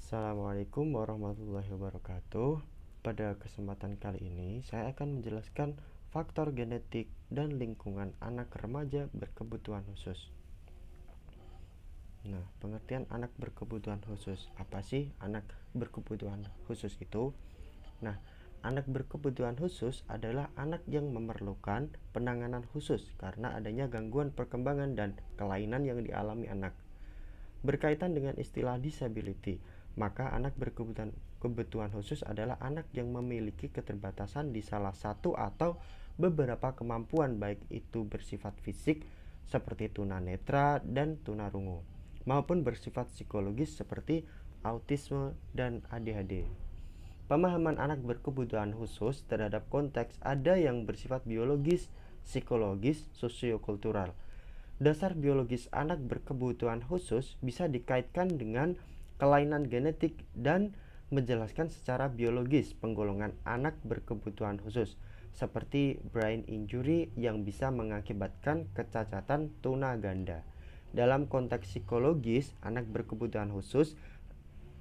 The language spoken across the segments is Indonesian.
Assalamualaikum warahmatullahi wabarakatuh. Pada kesempatan kali ini saya akan menjelaskan faktor genetik dan lingkungan anak remaja berkebutuhan khusus. Nah, pengertian anak berkebutuhan khusus. Apa sih anak berkebutuhan khusus itu? Nah, anak berkebutuhan khusus adalah anak yang memerlukan penanganan khusus karena adanya gangguan perkembangan dan kelainan yang dialami anak. Berkaitan dengan istilah disability, maka anak berkebutuhan khusus adalah anak yang memiliki keterbatasan di salah satu atau beberapa kemampuan, baik itu bersifat fisik seperti tunanetra dan tunarungu, maupun bersifat psikologis seperti autisme dan ADHD. Pemahaman anak berkebutuhan khusus terhadap konteks ada yang bersifat biologis, psikologis, sosiokultural. Dasar biologis anak berkebutuhan khusus bisa dikaitkan dengan kelainan genetik dan menjelaskan secara biologis penggolongan anak berkebutuhan khusus, seperti brain injury yang bisa mengakibatkan kecacatan tuna ganda. Dalam konteks psikologis, anak berkebutuhan khusus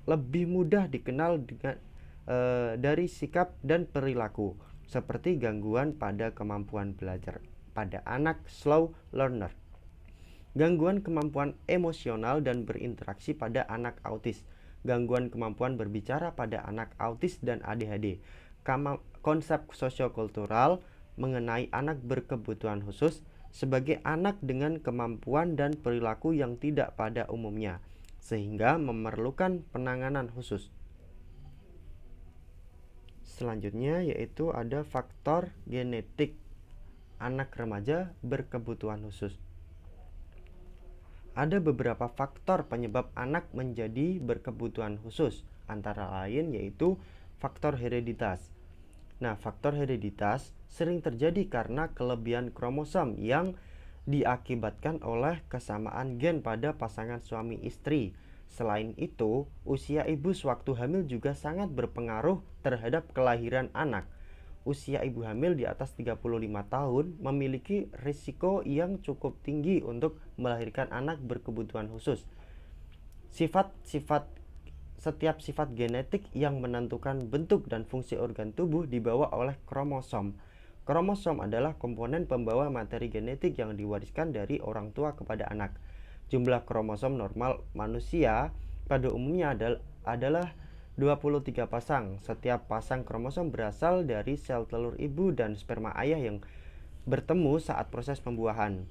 lebih mudah dikenal dari sikap dan perilaku, seperti gangguan pada kemampuan belajar pada anak slow learner, gangguan kemampuan emosional dan berinteraksi pada anak autis, gangguan kemampuan berbicara pada anak autis dan ADHD. Konsep sosiokultural mengenai anak berkebutuhan khusus sebagai anak dengan kemampuan dan perilaku yang tidak pada umumnya, sehingga memerlukan penanganan khusus. Selanjutnya yaitu ada faktor genetik anak remaja berkebutuhan khusus. Ada beberapa faktor penyebab anak menjadi berkebutuhan khusus, antara lain yaitu faktor hereditas. Nah, faktor hereditas sering terjadi karena kelebihan kromosom yang diakibatkan oleh kesamaan gen pada pasangan suami istri. Selain itu, usia ibu sewaktu hamil juga sangat berpengaruh terhadap kelahiran anak. Usia ibu hamil di atas 35 tahun memiliki risiko yang cukup tinggi untuk melahirkan anak berkebutuhan khusus. Setiap sifat genetik yang menentukan bentuk dan fungsi organ tubuh dibawa oleh kromosom. Kromosom adalah komponen pembawa materi genetik yang diwariskan dari orang tua kepada anak. Jumlah kromosom normal manusia pada umumnya adalah 23 pasang. Setiap pasang kromosom berasal dari sel telur ibu dan sperma ayah yang bertemu saat proses pembuahan.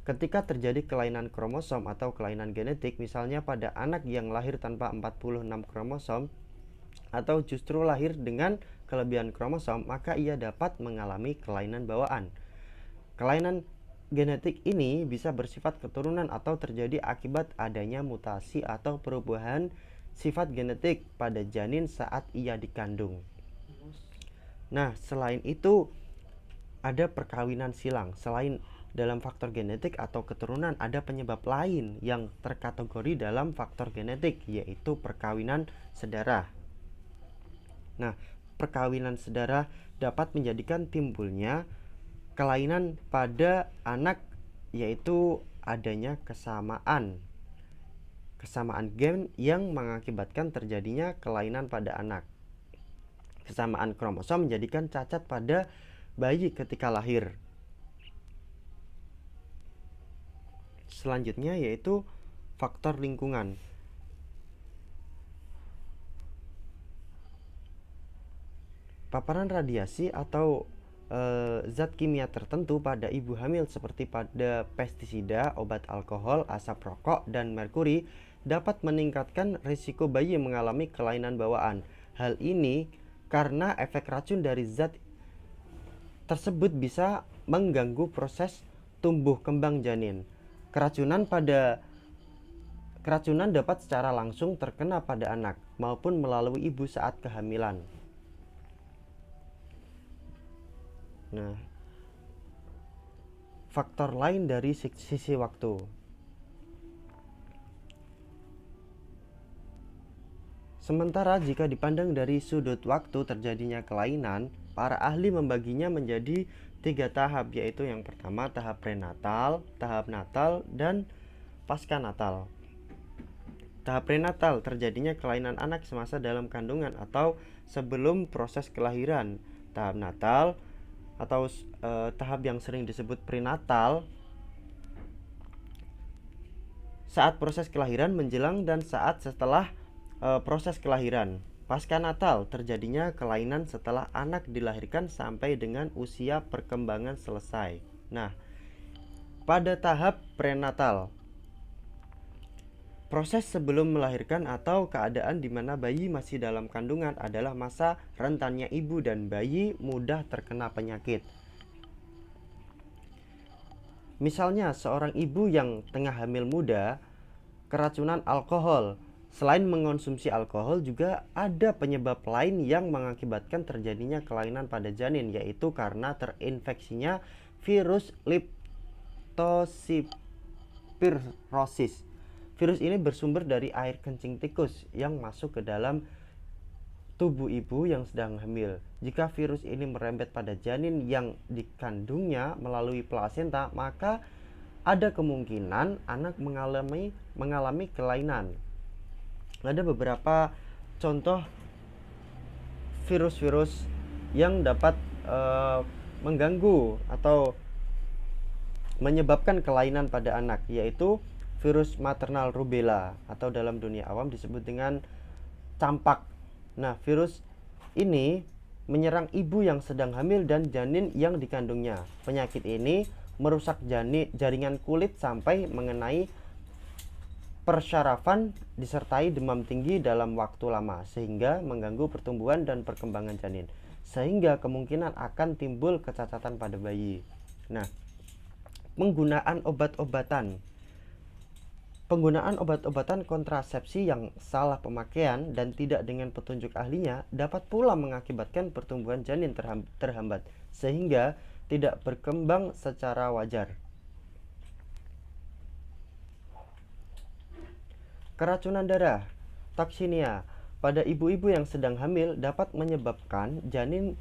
Ketika terjadi kelainan kromosom atau kelainan genetik, misalnya pada anak yang lahir tanpa 46 kromosom atau justru lahir dengan kelebihan kromosom, maka ia dapat mengalami kelainan bawaan. Kelainan genetik ini bisa bersifat keturunan atau terjadi akibat adanya mutasi atau perubahan sifat genetik pada janin saat ia dikandung. Nah, selain itu ada perkawinan silang. Selain dalam faktor genetik atau keturunan, ada penyebab lain yang terkategori dalam faktor genetik, yaitu perkawinan sedarah. Nah, perkawinan sedarah dapat menjadikan timbulnya kelainan pada anak, yaitu adanya kesamaan gen yang mengakibatkan terjadinya kelainan pada anak. Kesamaan kromosom menjadikan cacat pada bayi ketika lahir. Selanjutnya yaitu faktor lingkungan. Paparan radiasi atau zat kimia tertentu pada ibu hamil seperti pada pestisida, obat alkohol, asap rokok, dan merkuri dapat meningkatkan risiko bayi mengalami kelainan bawaan. Hal ini karena efek racun dari zat tersebut bisa mengganggu proses tumbuh kembang janin. Keracunan dapat secara langsung terkena pada anak maupun melalui ibu saat kehamilan. Nah, faktor lain dari sisi waktu. Sementara jika dipandang dari sudut waktu terjadinya kelainan, para ahli membaginya menjadi 3 tahap, yaitu yang pertama tahap prenatal, tahap natal, dan pasca natal. Tahap prenatal, terjadinya kelainan anak semasa dalam kandungan atau sebelum proses kelahiran. Tahap natal atau tahap yang sering disebut prenatal, saat proses kelahiran, menjelang dan saat setelah proses kelahiran. Pasca natal, terjadinya kelainan setelah anak dilahirkan sampai dengan usia perkembangan selesai. Nah, pada tahap prenatal, proses sebelum melahirkan atau keadaan di mana bayi masih dalam kandungan adalah masa rentannya ibu dan bayi mudah terkena penyakit. Misalnya, seorang ibu yang tengah hamil muda keracunan alkohol. Selain mengonsumsi alkohol, juga ada penyebab lain yang mengakibatkan terjadinya kelainan pada janin, yaitu karena terinfeksinya virus leptospirosis. Virus ini bersumber dari air kencing tikus yang masuk ke dalam tubuh ibu yang sedang hamil. Jika virus ini merembet pada janin yang dikandungnya melalui plasenta, maka ada kemungkinan anak mengalami kelainan. Ada beberapa contoh virus-virus yang dapat mengganggu atau menyebabkan kelainan pada anak, yaitu virus maternal rubella atau dalam dunia awam disebut dengan campak. Nah, virus ini menyerang ibu yang sedang hamil dan janin yang dikandungnya. Penyakit ini merusak jaringan kulit sampai mengenai persyarafan disertai demam tinggi dalam waktu lama, sehingga mengganggu pertumbuhan dan perkembangan janin, sehingga kemungkinan akan timbul kecacatan pada bayi. Nah, penggunaan obat-obatan kontrasepsi yang salah pemakaian dan tidak dengan petunjuk ahlinya dapat pula mengakibatkan pertumbuhan janin terhambat, sehingga tidak berkembang secara wajar. Keracunan darah, toksinia, pada ibu-ibu yang sedang hamil dapat menyebabkan janin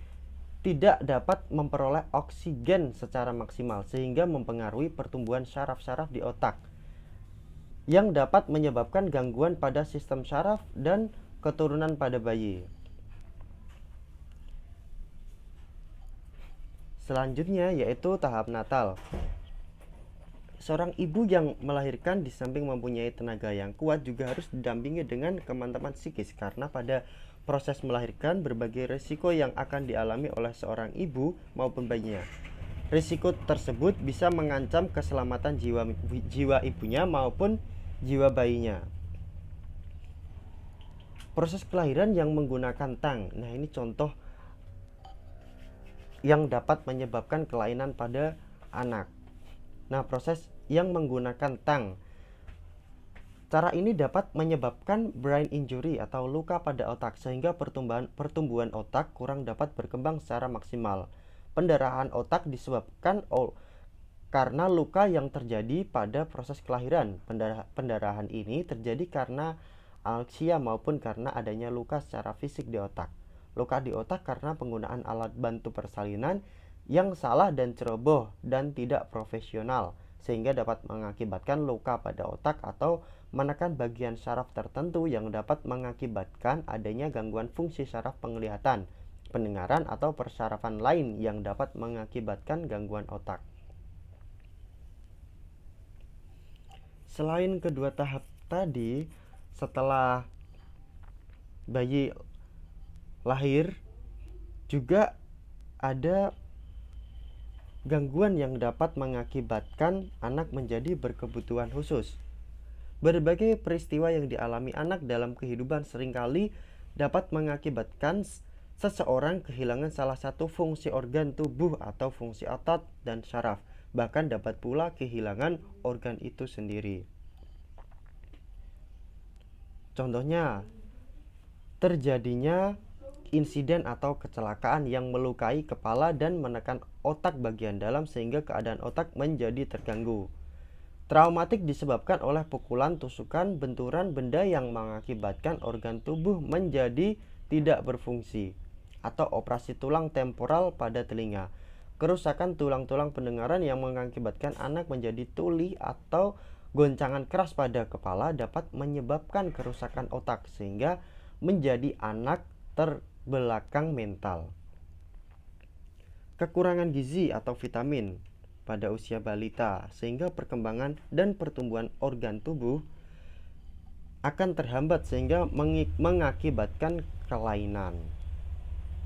tidak dapat memperoleh oksigen secara maksimal, sehingga mempengaruhi pertumbuhan syaraf-syaraf di otak, yang dapat menyebabkan gangguan pada sistem syaraf dan keturunan pada bayi. Selanjutnya yaitu tahap natal. Seorang ibu yang melahirkan di samping mempunyai tenaga yang kuat juga harus didampingi dengan kemantapan psikis, karena pada proses melahirkan berbagai risiko yang akan dialami oleh seorang ibu maupun bayinya. Risiko tersebut bisa mengancam keselamatan jiwa ibunya maupun jiwa bayinya. Proses kelahiran yang menggunakan tang. Nah, ini contoh yang dapat menyebabkan kelainan pada anak. Nah, proses yang menggunakan tang. Cara ini dapat menyebabkan brain injury atau luka pada otak, sehingga pertumbuhan otak kurang dapat berkembang secara maksimal. Pendarahan otak disebabkan karena luka yang terjadi pada proses kelahiran. Pendarahan ini terjadi karena alksia maupun karena adanya luka secara fisik di otak. Luka di otak karena penggunaan alat bantu persalinan yang salah dan ceroboh dan tidak profesional, sehingga dapat mengakibatkan luka pada otak atau menekan bagian syaraf tertentu yang dapat mengakibatkan adanya gangguan fungsi syaraf penglihatan, pendengaran, atau persyarafan lain yang dapat mengakibatkan gangguan otak. Selain kedua tahap tadi, setelah bayi lahir juga ada gangguan yang dapat mengakibatkan anak menjadi berkebutuhan khusus. Berbagai peristiwa yang dialami anak dalam kehidupan seringkali dapat mengakibatkan seseorang kehilangan salah satu fungsi organ tubuh atau fungsi otot dan syaraf, bahkan dapat pula kehilangan organ itu sendiri. Contohnya, terjadinya insiden atau kecelakaan yang melukai kepala dan menekan otak bagian dalam sehingga keadaan otak menjadi terganggu. Traumatik disebabkan oleh pukulan, tusukan, benturan benda yang mengakibatkan organ tubuh menjadi tidak berfungsi, atau operasi tulang temporal pada telinga. Kerusakan tulang-tulang pendengaran yang mengakibatkan anak menjadi tuli atau Goncangan keras pada kepala dapat menyebabkan kerusakan otak sehingga menjadi anak terbelakang mental. Kekurangan gizi atau vitamin pada usia balita sehingga perkembangan dan pertumbuhan organ tubuh akan terhambat sehingga mengakibatkan kelainan.